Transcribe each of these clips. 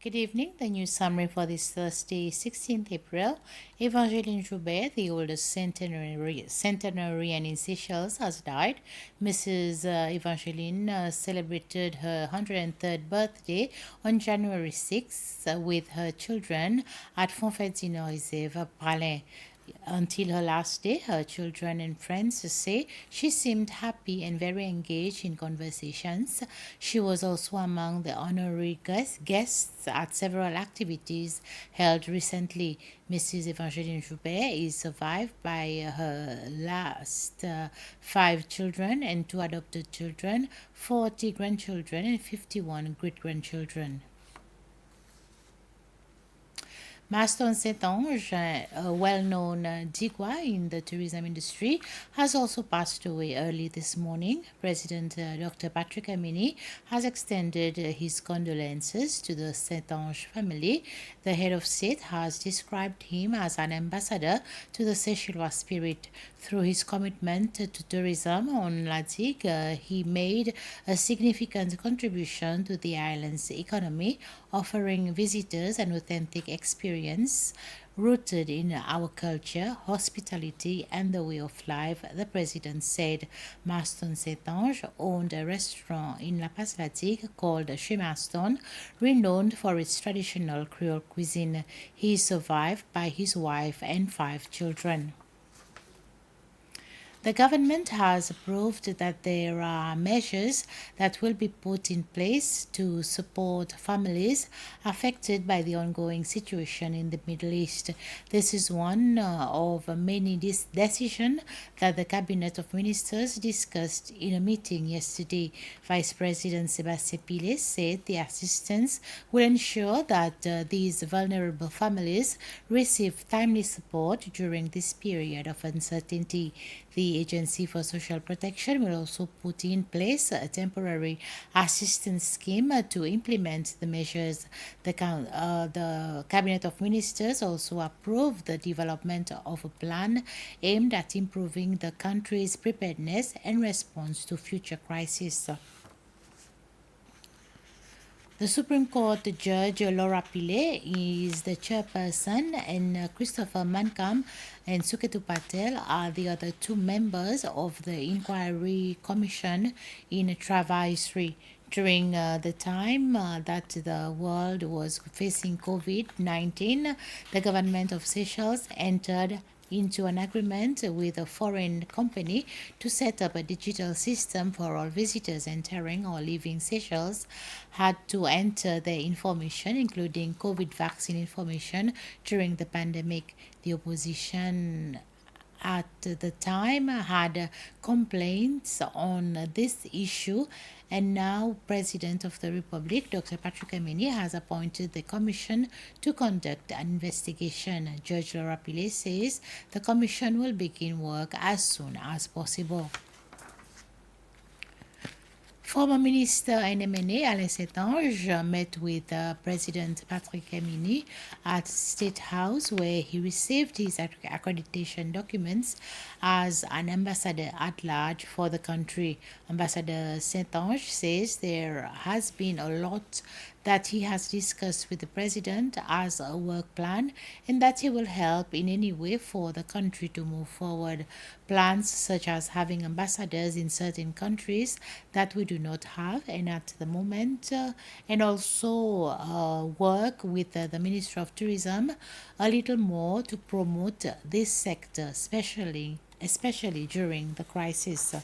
Good evening. The news summary for this Thursday, 16th April. Evangeline Joubert, the oldest centenarian in Seychelles, has died. Mrs. Evangeline celebrated her 103rd birthday on January 6th with her children at Fonfetino Reserve, Pralin. Until her last day, her children and friends say she seemed happy and very engaged in conversations. She was also among the honorary guests at several activities held recently. Mrs. Evangeline Joubert is survived by her last five children and two adopted children, 40 grandchildren, and 51 great grandchildren. Maston Saint-Ange, a well-known Digua in the tourism industry, has also passed away early this morning. President Dr. Patrick Amini has extended his condolences to the Saint-Ange family. The head of state has described him as an ambassador to the Seychellois spirit. Through his commitment to tourism on La Digue, he made a significant contribution to the island's economy, offering visitors an authentic experience rooted in our culture, hospitality, and the way of life, the president said. Maston Saint-Ange owned a restaurant in La Paz La Digue called Chez Maston, renowned for its traditional Creole cuisine. He is survived by his wife and five children. The government has approved that there are measures that will be put in place to support families affected by the ongoing situation in the Middle East. This is one of many decisions that the Cabinet of Ministers discussed in a meeting yesterday. Vice President Sebastien Pilet said the assistance will ensure that these vulnerable families receive timely support during this period of uncertainty. The Agency for Social Protection will also put in place a temporary assistance scheme to implement the measures. The Cabinet of Ministers also approved the development of a plan aimed at improving the country's preparedness and response to future crises. The Supreme Court Judge Laura Pillay is the chairperson, and Christopher Mankam and Suketu Patel are the other two members of the Inquiry Commission in Travail-3. During the time that the world was facing COVID 19, the government of Seychelles entered into an agreement with a foreign company to set up a digital system for all visitors entering or leaving Seychelles had to enter their information, including COVID vaccine information, during the pandemic. The opposition at the time had complaints on this issue, and now President of the Republic Dr. Patrick Amini has appointed the commission to conduct an investigation. Judge Laura Pillay says the commission will begin work as soon as possible. Former Minister NMNA Alain Saint-Ange met with President Patrick Amini at State House, where he received his accreditation documents as an ambassador at large for the country. Ambassador Saint-Ange says there has been a lot that he has discussed with the president as a work plan, and that he will help in any way for the country to move forward. Plans such as having ambassadors in certain countries that we do not have and at the moment, and also work with the Ministry of Tourism a little more to promote this sector, especially during the crisis.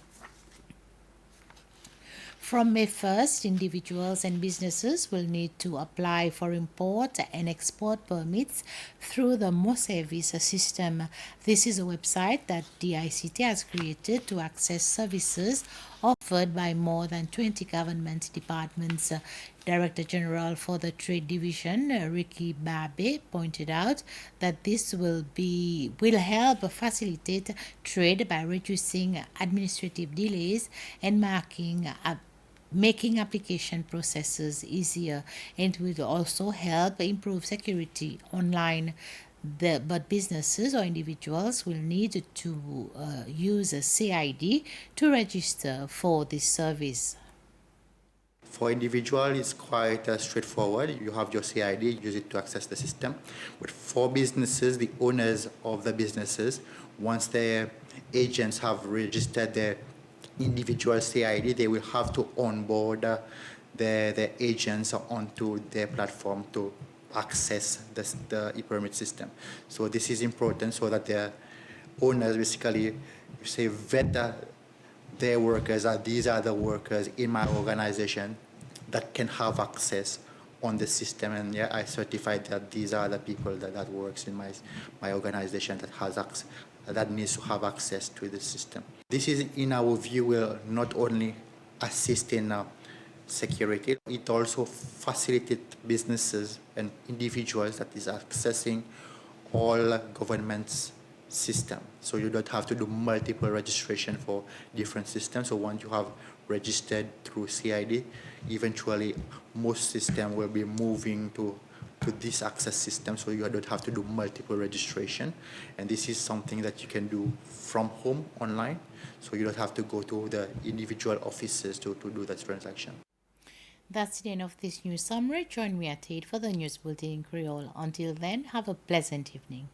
From May 1st, individuals and businesses will need to apply for import and export permits through the MoService system. This is a website that DICT has created to access services offered by more than 20 government departments. Director General for the Trade Division, Ricky Babe, pointed out that this will help facilitate trade by reducing administrative delays and making application processes easier, and will also help improve security online. But businesses or individuals will need to use a CID to register for this service. For individual, it's quite straightforward. You have your CID, use it to access the system. But for businesses, the owners of the businesses, once their agents have registered their individual CID, they will have to onboard their agents onto their platform to access the e-permit system. So this is important so that the owners basically, you say, vet their workers, these are the workers in my organization that can have access on the system, and yeah, I certified that these are the people that works in my organization that has access, that needs to have access to the system. This is, in our view, will not only assist in security, it also facilitates businesses and individuals that is accessing all governments system. So you don't have to do multiple registration for different systems. So once you have registered through CID, eventually most system will be moving to this access system, so you don't have to do multiple registration. And this is something that you can do from home online, so you don't have to go to the individual offices to do that transaction. That's the end of this news summary. Join me at 8 for the news bulletin in Creole. Until then, have a pleasant evening.